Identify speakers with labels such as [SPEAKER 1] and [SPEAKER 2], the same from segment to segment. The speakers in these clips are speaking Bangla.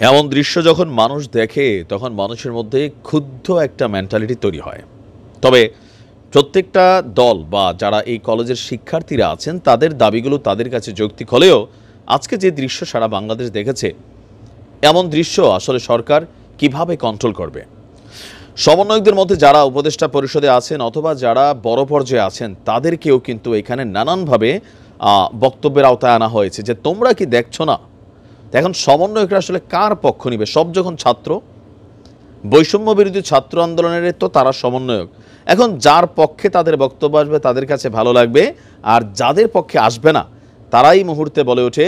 [SPEAKER 1] এমন দৃশ্য যখন মানুষ দেখে তখন মানুষের মধ্যে ক্ষুব্ধ একটা মেন্টালিটি তৈরি হয়। তবে প্রত্যেকটা দল বা যারা এই কলেজের শিক্ষার্থীরা আছেন তাদের দাবিগুলো তাদের কাছে যৌক্তিক হলেও আজকে যে দৃশ্য সারা বাংলাদেশ দেখেছে, এমন দৃশ্য আসলে সরকার কিভাবে কন্ট্রোল করবে? সমন্বয়কদের মধ্যে যারা উপদেষ্টা পরিষদে আছেন অথবা যারা বড় পর্যায়ে আছেন তাদেরকেও কিন্তু এখানে নানানভাবে বক্তব্যের আওতায় আনা হয়েছে যে তোমরা কি দেখছো না? এখন সমন্বয়করা আসলে কার পক্ষ নিবে? সব যখন ছাত্র, বৈষম্য বিরোধী ছাত্র আন্দোলনের তো তারা সমন্বয়ক। এখন যার পক্ষে তাদের বক্তব্য আসবে তাদের কাছে ভালো লাগবে, আর যাদের পক্ষে আসবে না তারাই মুহূর্তে বলে ওঠে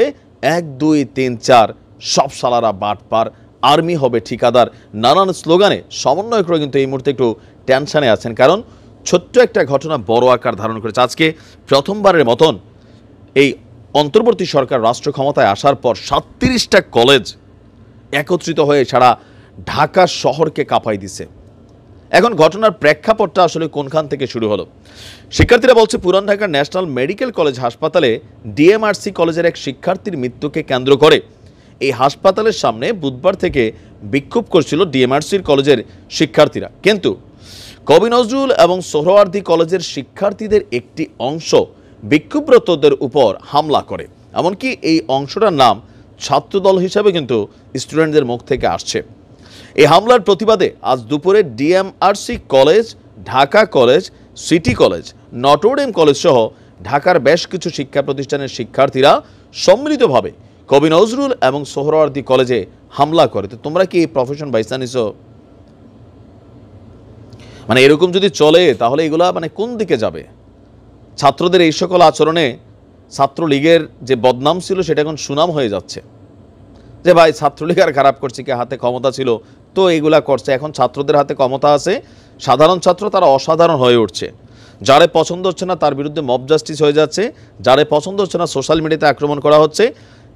[SPEAKER 1] 1 2 3 4 সব সালারা বাটপার, আর্মি হবে ঠিকাদার, নানান স্লোগানে সমন্বয়করা কিন্তু এই মুহূর্তে একটু টেনশনে আছেন। কারণ ছোট্ট একটা ঘটনা বড় আকার ধারণ করেছে। আজকে প্রথমবারের মতন এই অন্তর্বর্তী সরকার রাষ্ট্র ক্ষমতায় আসার পর 37টা কলেজ একত্রিত হয়ে সারা ঢাকা শহরকে কাঁপাই দিছে। এখন ঘটনার প্রেক্ষাপটটা আসলে কোনখান থেকে শুরু হলো? শিক্ষার্থীরা বলছে পুরান ঢাকার ন্যাশনাল মেডিকেল কলেজ হাসপাতালে ডিএমআরসি কলেজের এক শিক্ষার্থীর মৃত্যুকে কেন্দ্র করে এই হাসপাতালের সামনে বুধবার থেকে বিক্ষোভ করছিল ডিএমআরসির কলেজের শিক্ষার্থীরা। কিন্তু কবি নজরুল এবং সোহরাওয়ার্দী কলেজের শিক্ষার্থীদের একটি অংশ বিক্ষোভরতদের উপর হামলা করে। এমনকি এই অংশটার নাম ছাত্রদল হিসাবে কিন্তু স্টুডেন্টদের মুখ থেকে আসছে। এই হামলার প্রতিবাদে আজ দুপুরে DMRC college, Dhaka college, city college, Notre Dame college সহ ঢাকার বেশ কিছু শিক্ষা প্রতিষ্ঠানের শিক্ষার্থীরা সম্মিলিতভাবে কবি নজরুল এবং সোহরাওয়ার্দী কলেজে হামলা করে। তো তোমরা কি এই প্রফেশন বাইসা নিছো? মানে এরকম যদি চলে তাহলে এগুলা মানে কোন দিকে যাবে? ছাত্রদের এই সকল আচরণে ছাত্রলীগের যে বদনাম ছিল সেটা এখন সুনাম হয়ে যাচ্ছে যে ভাই ছাত্রলীগ আর খারাপ করছে, কি হাতে ক্ষমতা ছিল তো এগুলা করছে। এখন ছাত্রদের হাতে ক্ষমতা আছে, সাধারণ ছাত্র তারা অসাধারণ হয়ে উঠছে। যারে পছন্দ হচ্ছে না তার বিরুদ্ধে মব জাস্টিস হয়ে যাচ্ছে, যারে পছন্দ হচ্ছে না সোশ্যাল মিডিয়াতে আক্রমণ করা হচ্ছে,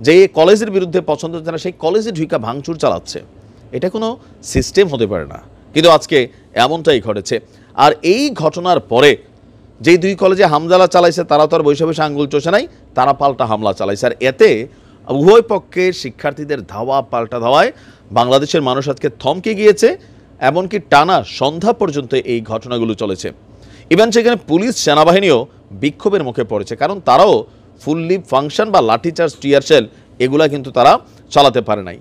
[SPEAKER 1] যে কলেজের বিরুদ্ধে পছন্দ হচ্ছে না সেই কলেজে ঢুকা ভাঙচুর চালাচ্ছে। এটা কোনো সিস্টেম হতে পারে না, কিন্তু আজকে এমনটাই ঘটেছে। আর এই ঘটনার পরে যেই দুই কলেজে হামলা চালাইছে তারা তো আর বৈশা বৈশা আঙ্গুল চষে নাই, তারা পাল্টা হামলা চালাইছে। আর এতে উভয় পক্ষে শিক্ষার্থীদের ধাওয়া পাল্টা ধাওয়ায় বাংলাদেশের মানুষ আজকে থমকে গিয়েছে। এমনকি টানা সন্ধ্যা পর্যন্ত এই ঘটনাগুলো চলেছে। ইভেন সেখানে পুলিশ সেনাবাহিনীও বিক্ষোভের মুখে পড়েছে, কারণ তারাও ফুললি ফাংশন বা লাঠিচার্জ, টিয়ারশেল এগুলা কিন্তু তারা চালাতে পারে নাই।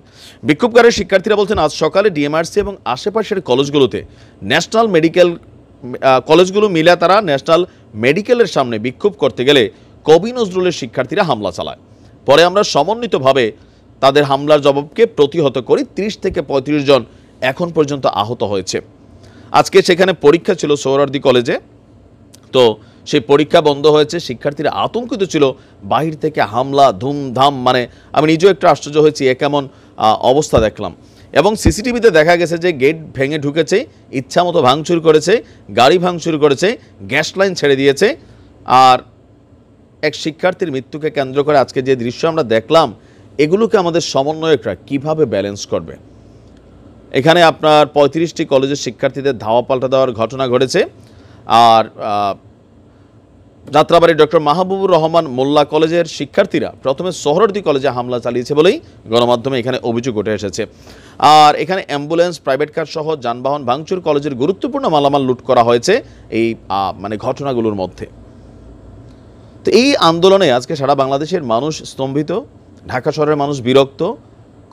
[SPEAKER 1] বিক্ষোভকারী শিক্ষার্থীরা বলছেন আজ সকালে ডিএমআরসি এবং আশেপাশের কলেজগুলোতে ন্যাশনাল মেডিকেল কলেজগুলো মিলে তারা ন্যাশনাল মেডিকেলের সামনে বিক্ষোভ করতে গেলে কবি নজরুলের শিক্ষার্থীরা হামলা চালায়। পরে আমরা সমন্বিতভাবে তাদের হামলার জবাবকে প্রতিহত করি। 30 থেকে 35 জন এখন পর্যন্ত আহত হয়েছে। আজকে সেখানে পরীক্ষা ছিল সোহরাওয়ার্দী কলেজে, তো সেই পরীক্ষা বন্ধ হয়েছে। শিক্ষার্থীরা আতঙ্কিত ছিল, বাহির থেকে হামলা ধুমধাম, মানে আমি নিজেও একটু আশ্চর্য হয়েছি এ কেমন অবস্থা দেখলাম। এবং সিসিটিভিতে দেখা গেছে যে গেট ভেঙে ঢুকেছে, ইচ্ছা মতো ভাঙচুর করেছে, গাড়ি ভাঙচুর করেছে, গ্যাস লাইন ছেড়ে দিয়েছে। আর এক শিক্ষার্থীর মৃত্যুকে কেন্দ্র করে আজকে যে দৃশ্য আমরা দেখলাম, এগুলোকে আমাদের সমন্বয়করা কিভাবে ব্যালেন্স করবে? এখানে আপনার 35টি কলেজের শিক্ষার্থীদের ধাওয়া পাল্টা দেওয়ার ঘটনা ঘটেছে। আর যাত্রাবাড়ির ডক্টর মাহবুবুর রহমান মোল্লা কলেজের শিক্ষার্থীরা প্রথমে সোহরাওয়ার্দী কলেজে হামলা চালিয়েছে বলেই গণমাধ্যমে এখানে অভিযোগ উঠে এসেছে। আর এখানে অ্যাম্বুলেন্স, প্রাইভেট কার সহ যানবাহন ভাঙচুর, কলেজের গুরুত্বপূর্ণ মালামাল লুট করা হয়েছে এই মানে ঘটনাগুলোর মধ্যে। তো এই আন্দোলনে আজকে সারা বাংলাদেশের মানুষ স্তম্ভিত, ঢাকা শহরের মানুষ বিরক্ত।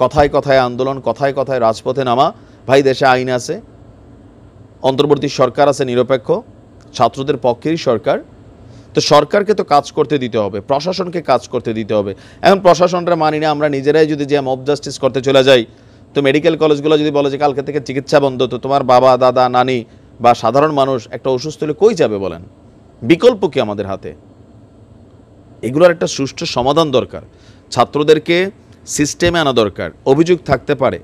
[SPEAKER 1] কথায় কথায় আন্দোলন, কথায় কথায় রাজপথে নামা। ভাই দেশে আইন আছে, অন্তর্বর্তী সরকার আছে নিরপেক্ষ, ছাত্রদের পক্ষেরই সরকার। তো সরকারকে তো কাজ করতে দিতে হবে, প্রশাসনকে কাজ করতে দিতে হবে। এখন প্রশাসনরা মানি না, আমরা নিজেরাই যদি যে মব জাস্টিস করতে চলে যাই, তো মেডিকেল কলেজগুলো যদি বলে যে কালকে থেকে চিকিৎসা বন্ধ, তো তোমার বাবা, দাদা, নানি বা সাধারণ মানুষ একটা অসুস্থ হলে কই যাবে বলেন? বিকল্প কি আমাদের হাতে? এগুলোর একটা সুষ্ঠু সমাধান দরকার। ছাত্রদেরকে সিস্টেমে আনা দরকার। অভিযোগ থাকতে পারে,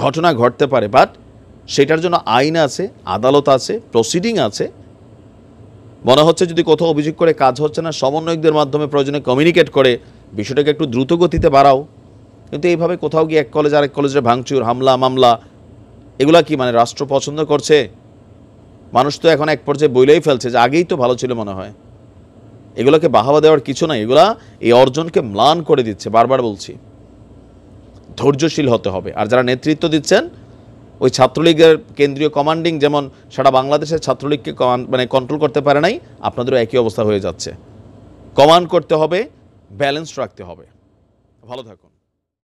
[SPEAKER 1] ঘটনা ঘটতে পারে, বাট সেটার জন্য আইন আছে, আদালত আছে, প্রসিডিং আছে। মনে হচ্ছে যদি কোথাও অভিযোগ করে কাজ হচ্ছে না, সমন্বয়কদের মাধ্যমে প্রয়োজনে কমিউনিকেট করে বিষয়টাকে একটু দ্রুত গতিতে বাড়াও। কিন্তু এইভাবে কোথাও গিয়ে এক কলেজ আরেক কলেজের ভাঙচুর, হামলা, মামলা, এগুলা কি মানে রাষ্ট্র পছন্দ করছে? মানুষ তো এখন এক পর্যায়ে বইলেই ফেলছে যে আগেই তো ভালো ছিল মনে হয়। এগুলোকে বাহাবা দেওয়ার কিছু নাই, এগুলা এই অর্জনকে ম্লান করে দিচ্ছে, বারবার বলছি। ধৈর্যশীল হতে হবে। আর যারা নেতৃত্ব দিচ্ছেন ওই ছাত্রলীগের কেন্দ্রীয় কমান্ডিং যেমন সারা বাংলাদেশের ছাত্রলীগকে কন্ট্রোল করতে পারে নাই, আপনাদেরও একই অবস্থা হয়ে যাচ্ছে। কমান্ড করতে হবে, ব্যালেন্স রাখতে হবে। ভালো থাকুন।